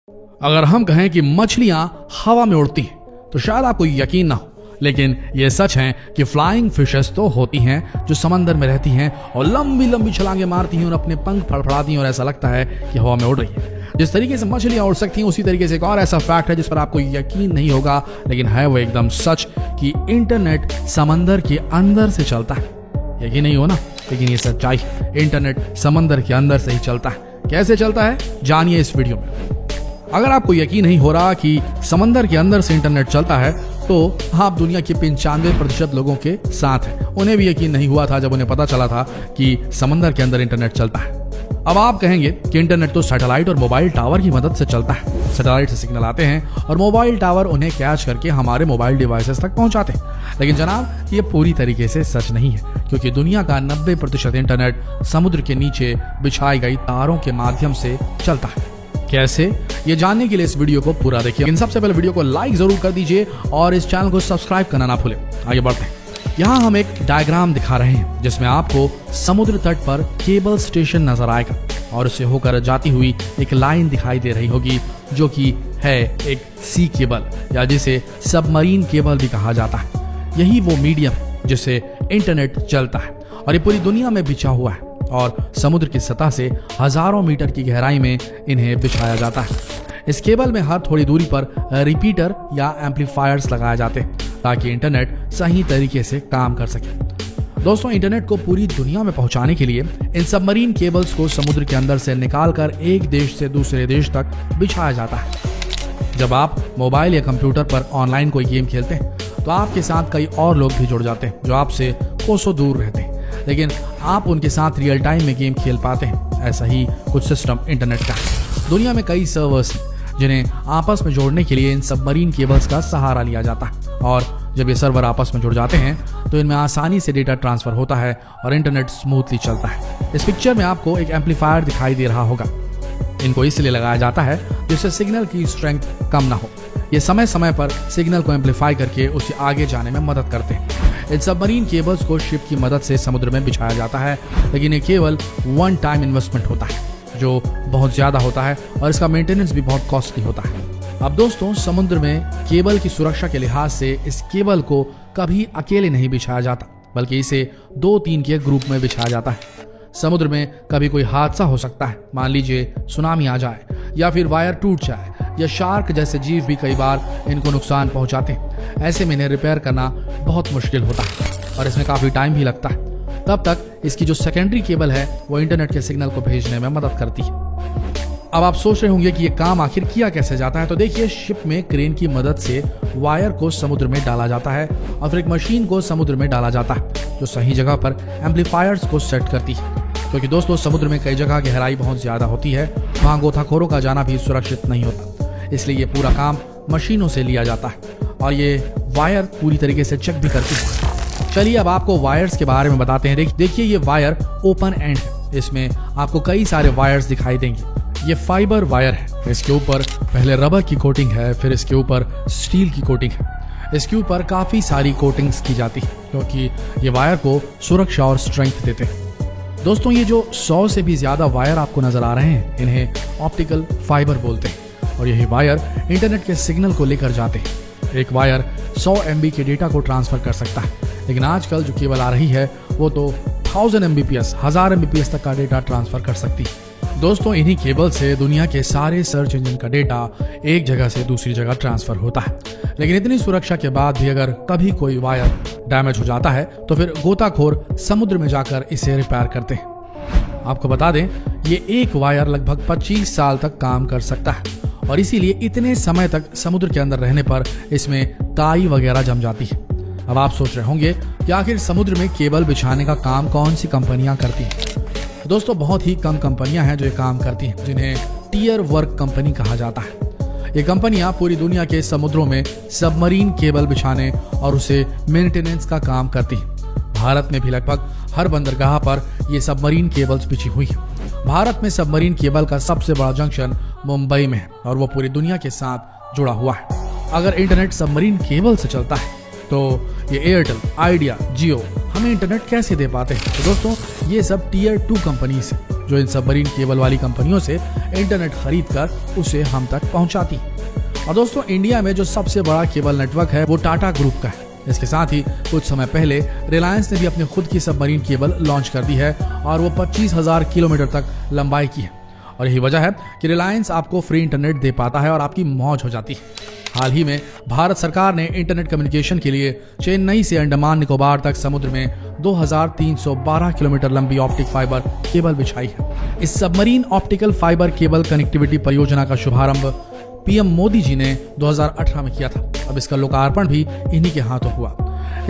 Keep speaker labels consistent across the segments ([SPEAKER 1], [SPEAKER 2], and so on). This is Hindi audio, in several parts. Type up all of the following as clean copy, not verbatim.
[SPEAKER 1] अगर हम कहें कि मछलियां हवा में उड़ती हैं तो शायद आपको यकीन ना हो, लेकिन ये सच है कि फ्लाइंग फिशेस तो होती हैं जो समंदर में रहती हैं और लंबी लंबी छलांगे मारती हैं और अपने पंख फड़फड़ाती हैं और ऐसा लगता है कि हवा में उड़ रही है। जिस तरीके से मछलियां उड़ सकती हैं उसी तरीके से एक और ऐसा फैक्ट है जिस पर आपको यकीन नहीं होगा, लेकिन है वो एकदम सच कि इंटरनेट समंदर के अंदर से चलता है। यकीन नहीं हो ना, लेकिन ये सच्चाई, इंटरनेट समंदर के अंदर से ही चलता है। कैसे चलता है जानिए इस वीडियो में। अगर आपको यकीन नहीं हो रहा कि समंदर के अंदर से इंटरनेट चलता है तो आप दुनिया के 95% लोगों के साथ हैं। उन्हें भी यकीन नहीं हुआ था जब उन्हें पता चला था कि समंदर के अंदर इंटरनेट चलता है। अब आप कहेंगे कि इंटरनेट तो सैटेलाइट और मोबाइल टावर की मदद से चलता है। सैटेलाइट से सिग्नल आते हैं और मोबाइल टावर उन्हें कैच करके हमारे मोबाइल डिवाइसेस तक पहुंचाते हैं। लेकिन जनाब, ये पूरी तरीके से सच नहीं है, क्योंकि दुनिया का 90% इंटरनेट समुद्र के नीचे बिछाई गई तारों के माध्यम से चलता है। कैसे, ये जानने के लिए इस वीडियो को पूरा देखिए। इन सबसे पहले वीडियो को लाइक जरूर कर दीजिए और इस चैनल को सब्सक्राइब करना ना भूलें। आगे बढ़ते हैं। यहाँ हम एक डायग्राम दिखा रहे हैं जिसमें आपको समुद्र तट पर केबल स्टेशन नजर आएगा और उससे होकर जाती हुई एक लाइन दिखाई दे रही होगी जो कि है एक सी केबल, या जिसे सबमरीन केबल भी कहा जाता है। यही वो मीडियम है जिससे इंटरनेट चलता है और ये पूरी दुनिया में बिछा हुआ है और समुद्र की सतह से हजारों मीटर की गहराई में इन्हें बिछाया जाता है। इस केबल में हर थोड़ी दूरी पर रिपीटर या एम्पलीफायर्स लगाए जाते हैं ताकि इंटरनेट सही तरीके से काम कर सके। दोस्तों, इंटरनेट को पूरी दुनिया में पहुंचाने के लिए इन सबमरीन केबल्स को समुद्र के अंदर से निकालकर एक देश से दूसरे देश तक बिछाया जाता है। जब आप मोबाइल या कंप्यूटर पर ऑनलाइन कोई गेम खेलते हैं तो आपके साथ कई और लोग भी जुड़ जाते हैं जो आपसे कोसों दूर रहते हैं, लेकिन आप उनके साथ रियल टाइम में गेम खेल पाते हैं। ऐसा ही कुछ सिस्टम इंटरनेट का है। दुनिया में कई सर्वर्स हैं जिन्हें आपस में जोड़ने के लिए इन सबमरीन केबल्स का सहारा लिया जाता है, और जब ये सर्वर आपस में जुड़ जाते हैं तो इनमें आसानी से डेटा ट्रांसफर होता है और इंटरनेट स्मूथली चलता है। इस पिक्चर में आपको एक एम्पलीफायर दिखाई दे रहा होगा। इनको इसलिए लगाया जाता है जिससे सिग्नल की स्ट्रेंथ कम ना हो। ये समय समय पर सिग्नल को एम्पलीफाई करके उसे आगे जाने में मदद करते हैं। इन सबमरीन केबल्स को शिप की मदद से समुद्र में बिछाया जाता है, लेकिन ये केवल वन टाइम इन्वेस्टमेंट होता है जो बहुत ज्यादा होता है और इसका मेंटेनेंस भी बहुत कॉस्टली होता है। अब दोस्तों, समुद्र में केबल की सुरक्षा के लिहाज से इस केबल को कभी अकेले नहीं बिछाया जाता, बल्कि इसे 2-3 के ग्रुप में बिछाया जाता है। समुद्र में कभी कोई हादसा हो सकता है, मान लीजिए सुनामी आ जाए या फिर वायर टूट जाए, या शार्क जैसे जीव भी कई बार इनको नुकसान पहुंचाते हैं। ऐसे में इन्हें रिपेयर करना बहुत मुश्किल होता है और इसमें काफी टाइम भी लगता है। तब तक इसकी जो सेकेंडरी केबल है वो इंटरनेट के सिग्नल को भेजने में मदद करती है। अब आप सोच रहे होंगे कि ये काम आखिर किया कैसे जाता है, तो देखिए, शिप में क्रेन की मदद से वायर को समुद्र में डाला जाता है और फिर एक मशीन को समुद्र में डाला जाता है जो सही जगह पर एम्पलीफायर्स को सेट करती है। क्योंकि दोस्तों, समुद्र में कई जगह गहराई बहुत ज्यादा होती है, वहां गोताखोरों का जाना भी सुरक्षित नहीं होता, इसलिए ये पूरा काम मशीनों से लिया जाता है और ये वायर पूरी तरीके से चेक भी करती है। चलिए अब आपको वायर्स के बारे में बताते हैं। देखिए, ये वायर ओपन एंड है। इसमें आपको कई सारे वायर्स दिखाई देंगे। ये फाइबर वायर है। इसके ऊपर पहले रबर की कोटिंग है, फिर इसके ऊपर स्टील की कोटिंग है। इसके ऊपर काफी सारी कोटिंग्स की जाती है क्योंकि ये वायर को सुरक्षा और स्ट्रेंथ देते हैं। दोस्तों, ये जो 100 से भी ज्यादा वायर आपको नजर आ रहे हैं, इन्हें ऑप्टिकल फाइबर बोलते हैं और यही वायर इंटरनेट के सिग्नल को लेकर जाते हैं। एक वायर 100 MB के डेटा को ट्रांसफर कर सकता है, लेकिन आजकल जो केबल आ रही है वो तो 1000 Mbps 1000 Mbps तक का डेटा ट्रांसफर कर सकती है। दोस्तों, इन्हीं केबल से दुनिया के सारे सर्च इंजन का डेटा एक जगह से दूसरी जगह ट्रांसफर होता है। लेकिन इतनी सुरक्षा के बाद भी अगर कभी कोई वायर डैमेज हो जाता है तो फिर गोताखोर समुद्र में जाकर इसे रिपेयर करते हैं। आपको बता दें, ये एक वायर लगभग 25 साल तक काम कर सकता है और इसीलिए इतने समय तक समुद्र के अंदर रहने पर इसमें काई वगैरह जम जाती है। अब आप सोच रहे होंगे कि आखिर समुद्र में केबल बिछाने का काम कौन सी कंपनियां करती हैं। दोस्तों, बहुत ही कम कंपनियां हैं जो ये काम करती हैं, जिन्हें टियर वर्क कंपनी कहा जाता है। ये कंपनियां पूरी दुनिया के समुद्रों में सबमरीन केबल बिछाने और उसे मेंटेनेंस का काम करती हैं। भारत में भी लगभग हर बंदरगाह पर ये सबमरीन केबल्स बिछी हुई है। भारत में सबमरीन केबल का सबसे बड़ा जंक्शन मुंबई में है और वो पूरी दुनिया के साथ जुड़ा हुआ है। अगर इंटरनेट सबमरीन केबल से चलता है तो ये एयरटेल, आइडिया, जियो हमें इंटरनेट कैसे दे पाते हैं? तो दोस्तों, ये सब टियर 2 कंपनीज हैं। जो इन सबमरीन केबल वाली कंपनियों से इंटरनेट खरीद कर उसे हम तक पहुंचाती है। और दोस्तों, इंडिया में जो सबसे बड़ा केबल नेटवर्क है वो टाटा ग्रुप का है। इसके साथ ही कुछ समय पहले रिलायंस ने भी अपनी खुद की सबमरीन केबल लॉन्च कर दी है और वो 25,000 किलोमीटर तक लंबाई की है। और यही वजह है कि रिलायंस आपको फ्री इंटरनेट दे पाता है और आपकी मौज हो जाती है। हाल ही में भारत सरकार ने इंटरनेट कम्युनिकेशन के लिए चेन्नई से अंडमान निकोबार तक समुद्र में 2312 किलोमीटर लंबी ऑप्टिक फाइबर केबल बिछाई है। इस submarine optical fibre cable connectivity परियोजना का शुभारंभ पीएम मोदी जी ने 2018 में किया था। अब इसका लोकार्पण भी इन्हीं के हाथों हुआ।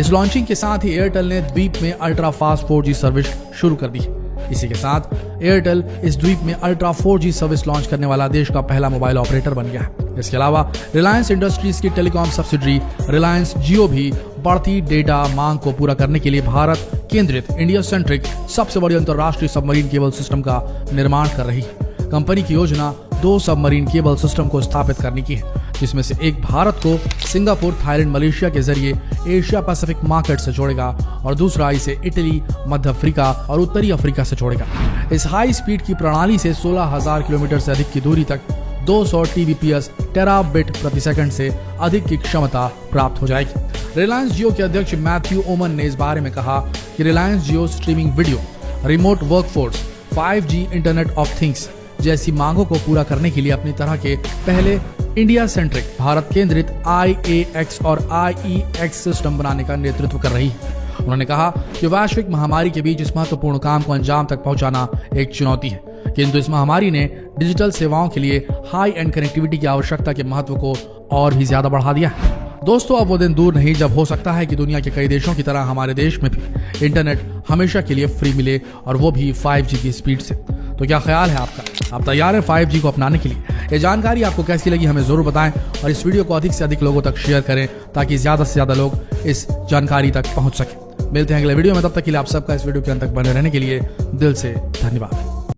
[SPEAKER 1] इस लॉन्चिंग के साथ ही एयरटेल ने द्वीप में अल्ट्रा फास्ट 4G सर्विस शुरू कर दी है। इसी के साथ एयरटेल इस द्वीप में अल्ट्रा 4G सर्विस लॉन्च करने वाला देश का पहला मोबाइल ऑपरेटर बन गया है। इसके अलावा रिलायंस इंडस्ट्रीज की टेलीकॉम सब्सिडरी रिलायंस जियो भी बढ़ती डेटा मांग को पूरा करने के लिए भारत केंद्रित इंडिया सेंट्रिक सबसे बड़ी अंतरराष्ट्रीय सबमरीन केबल सिस्टम का निर्माण कर रही है। कंपनी की योजना 2 सबमरीन केबल सिस्टम को स्थापित करने की है, जिसमें से एक भारत को सिंगापुर, थाईलैंड, मलेशिया के जरिए एशिया पैसिफिक मार्केट से जोड़ेगा और दूसरा इसे इटली, मध्य अफ्रीका और उत्तरी अफ्रीका से जोड़ेगा। इस हाई स्पीड की प्रणाली से 16,000 किलोमीटर से अधिक की दूरी तक 200 TBPS टेराबिट प्रति सेकंड से अधिक की क्षमता प्राप्त हो जाएगी। रिलायंस जियो के अध्यक्ष मैथ्यू ओमन ने इस बारे में कहा कि Reliance Jio streaming video, remote workforce, 5G internet of things जैसी मांगों को पूरा करने के लिए अपनी तरह के पहले इंडिया सेंट्रिक भारत केंद्रित IAX और IEX सिस्टम बनाने का नेतृत्व कर रही है। उन्होंने कहा कि वैश्विक महामारी के बीच इस महत्वपूर्ण काम को अंजाम तक पहुंचाना एक चुनौती है, किंतु इस महामारी ने डिजिटल सेवाओं के लिए हाई एंड कनेक्टिविटी की आवश्यकता के महत्व को और भी ज्यादा बढ़ा दिया है। दोस्तों, अब वो दिन दूर नहीं जब हो सकता है कि दुनिया के कई देशों की तरह हमारे देश में भी इंटरनेट हमेशा के लिए फ्री मिले, और वो भी 5G की स्पीड से। तो क्या ख्याल है आपका? आप तैयार हैं 5G को अपनाने के लिए? ये जानकारी आपको कैसी लगी हमें जरूर बताएं और इस वीडियो को अधिक से अधिक लोगों तक शेयर करें ताकि ज्यादा से ज्यादा लोग इस जानकारी तक पहुंच सकें। मिलते हैं अगले वीडियो में, तब तक के लिए आप सबका इस वीडियो के अंत तक बने रहने के लिए दिल से धन्यवाद।